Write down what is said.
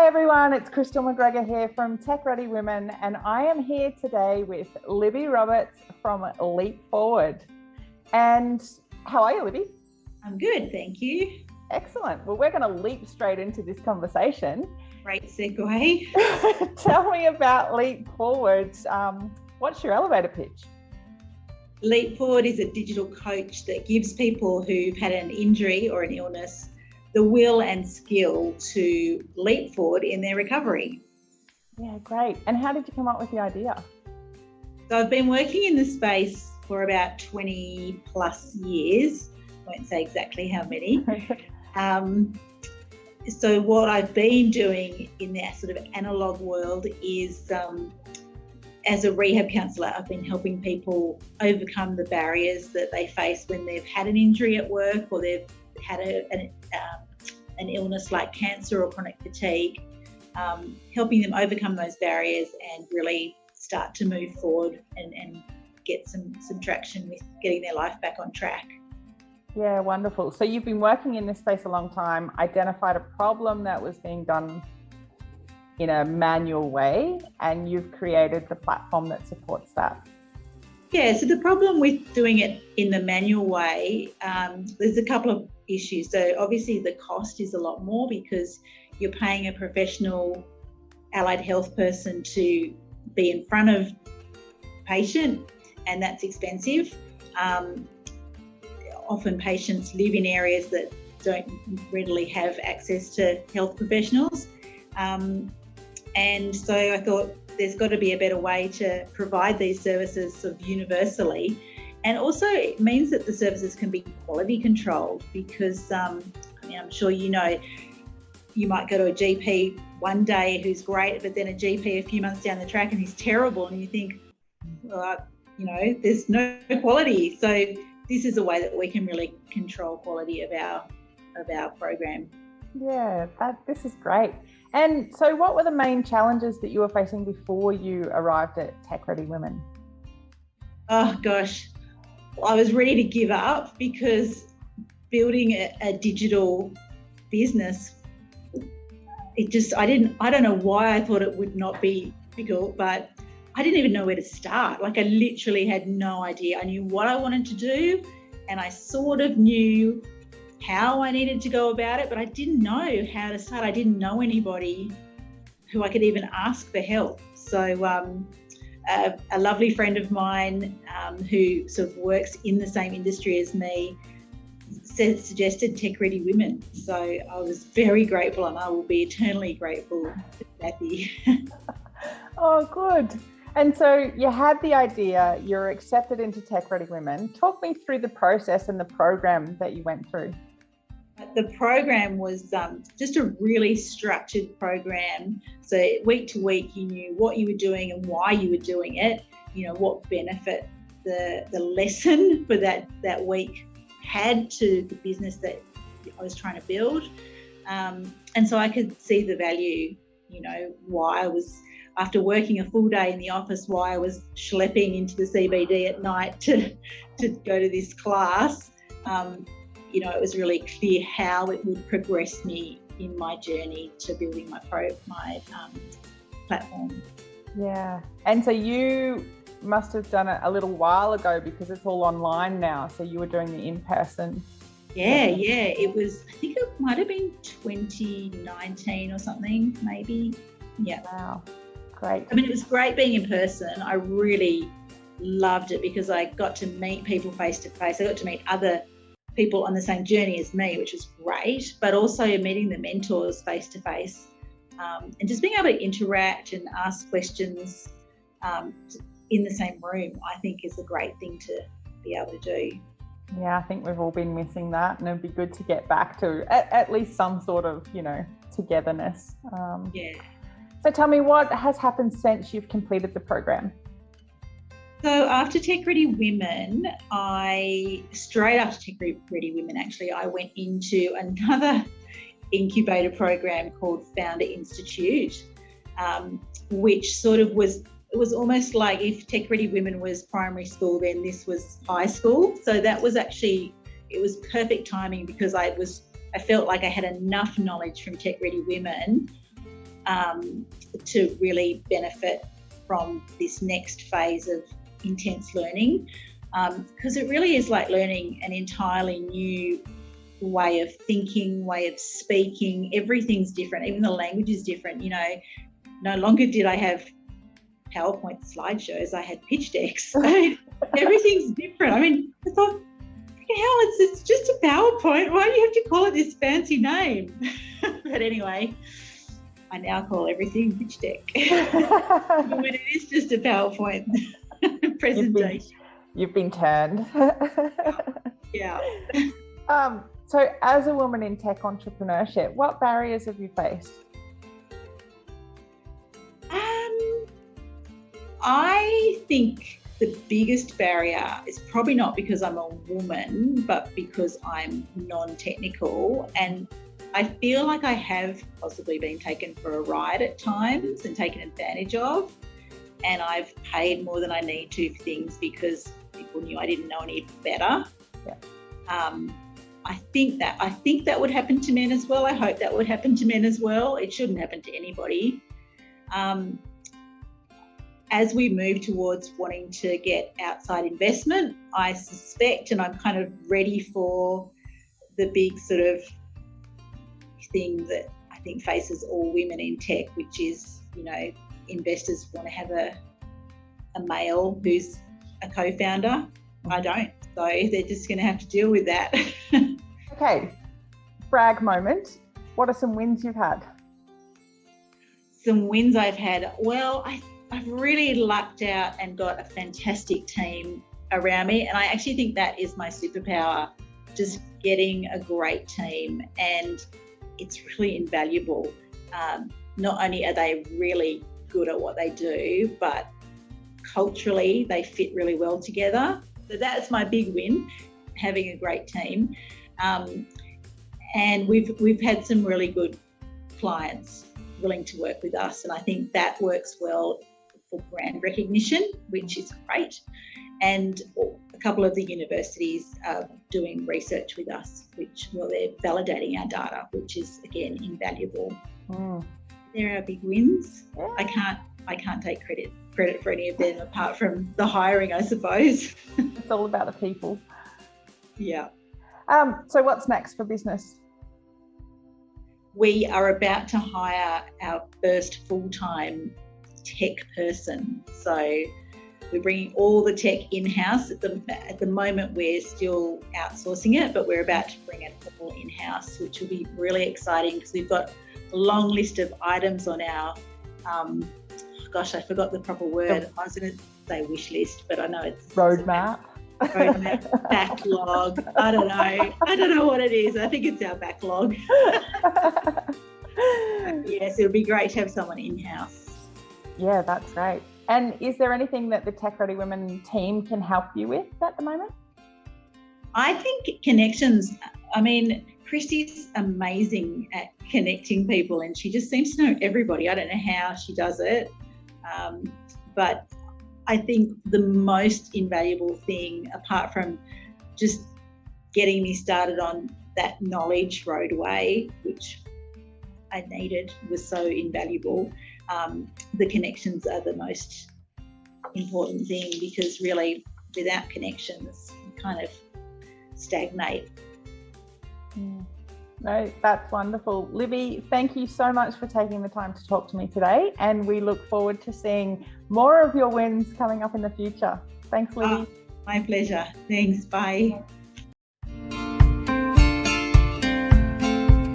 Hi everyone, it's Crystal McGregor here from Tech Ready Women, and I am here today with Libby Roberts from Leap Forward. And how are you, Libby? I'm good, thank you. Excellent. Well, we're going to leap straight into this conversation. Great segue. Tell me about Leap Forward. What's your elevator pitch? Leap Forward is a digital coach that gives people who've had an injury or an illness the will and skill to leap forward in their recovery. Yeah, great. And how did you come up with the idea? So I've been working in the space for about 20 plus years. I won't say exactly how many. So what I've been doing in that sort of analog world is as a rehab counsellor, I've been helping people overcome the barriers that they face when they've had an injury at work or they've had an illness like cancer or chronic fatigue, helping them overcome those barriers and really start to move forward and get some traction with getting their life back on track. Yeah, wonderful. So you've been working in this space a long time, identified a problem that was being done in a manual way, and you've created the platform that supports that. Yeah, so the problem with doing it in the manual way, there's a couple of issues. So obviously the cost is a lot more because you're paying a professional allied health person to be in front of patient, and that's expensive. Often patients live in areas that don't readily have access to health professionals. And so I thought there's got to be a better way to provide these services sort of universally. And also it means that the services can be quality controlled because, I'm sure you know, you might go to a GP one day who's great, but then a GP a few months down the track and he's terrible, and you think, well, there's no quality. So this is a way that we can really control quality of our program. Yeah, this is great. And so what were the main challenges that you were facing before you arrived at Tech Ready Women? Oh gosh, I was ready to give up because building a digital business, I don't know why I thought it would not be difficult, but I didn't even know where to start. Like I literally had no idea. I knew what I wanted to do and I sort of knew how I needed to go about it, but I didn't know how to start. I didn't know anybody who I could even ask for help. So a lovely friend of mine who sort of works in the same industry as me suggested Tech Ready Women. So I was very grateful, and I will be eternally grateful to Kathy. Oh, good. And so you had the idea, you're accepted into Tech Ready Women. Talk me through the process and the program that you went through. The program was just a really structured program. So week to week, you knew what you were doing and why you were doing it, what benefit the lesson for that week had to the business that I was trying to build. And so I could see the value, why I was, after working a full day in the office, why I was schlepping into the CBD at night to go to this class. It was really clear how it would progress me in my journey to building my platform. Yeah. And so you must have done it a little while ago because it's all online now. So you were doing the in-person. Yeah. It was, I think it might have been 2019 or something, maybe. Yeah. Wow. Great. I mean, it was great being in person. I really loved it because I got to meet people face to face. I got to meet other people on the same journey as me, which was great, but also meeting the mentors face to face, and just being able to interact and ask questions in the same room, I think is a great thing to be able to do. Yeah, I think we've all been missing that, and it'd be good to get back to at least some sort of, togetherness. Yeah. So tell me, what has happened since you've completed the program? So after Tech Ready Women, straight after Tech Ready Women, actually, I went into another incubator program called Founder Institute, which sort of it was almost like if Tech Ready Women was primary school, then this was high school. So that was actually, it was perfect timing because I felt like I had enough knowledge from Tech Ready Women to really benefit from this next phase of intense learning, because it really is like learning an entirely new way of thinking, way of speaking. Everything's different. Even the language is different. You know, no longer did I have PowerPoint slideshows, I had pitch decks. Everything's different. I mean, I thought, freaking hell, it's just a PowerPoint. Why do you have to call it this fancy name? But anyway, I now call everything pitch deck. When it is just a PowerPoint presentation. You've been turned. Yeah. So as a woman in tech entrepreneurship, what barriers have you faced? I think the biggest barrier is probably not because I'm a woman, but because I'm non-technical, and I feel like I have possibly been taken for a ride at times and taken advantage of, and I've paid more than I need to for things because people knew I didn't know any better. Yeah. I think that would happen to men as well. I hope that would happen to men as well. It shouldn't happen to anybody. As we move towards wanting to get outside investment, I suspect, and I'm kind of ready for the big sort of thing that I think faces all women in tech, which is, you know, investors want to have a male who's a co-founder. I don't. So they're just going to have to deal with that. Okay, brag moment. What are some wins you've had? Some wins I've had. Well, I've really lucked out and got a fantastic team around me. And I actually think that is my superpower, just getting a great team. And it's really invaluable. Not only are they really good at what they do, but culturally they fit really well together. So that's my big win, having a great team. And we've had some really good clients willing to work with us, and I think that works well for brand recognition, which is great. And a couple of the universities are doing research with us, which, well, they're validating our data, which is again invaluable. There are big wins. Yeah. I can't take credit for any of them apart from the hiring, I suppose. It's all about the people. Yeah. So what's next for business? We are about to hire our first full-time tech person. So we're bringing all the tech in-house. At the moment, we're still outsourcing it, but we're about to bring it all in-house, which will be really exciting because we've got a long list of items on our, I forgot the proper word. I was going to say wish list, but I know it's roadmap. Backlog. I don't know what it is. I think it's our backlog. Yes, it'll be great to have someone in-house. Yeah, that's great. And is there anything that the Tech Ready Women team can help you with at the moment? I think connections. I mean, Christy's amazing at connecting people, and she just seems to know everybody. I don't know how she does it, but I think the most invaluable thing, apart from just getting me started on that knowledge roadway, which I needed, was so invaluable, the connections are the most important thing, because really without connections you kind of stagnate. No, that's wonderful. Libby, thank you so much for taking the time to talk to me today, and we look forward to seeing more of your wins coming up in the future. Thanks, Libby. My pleasure. Thanks. Bye.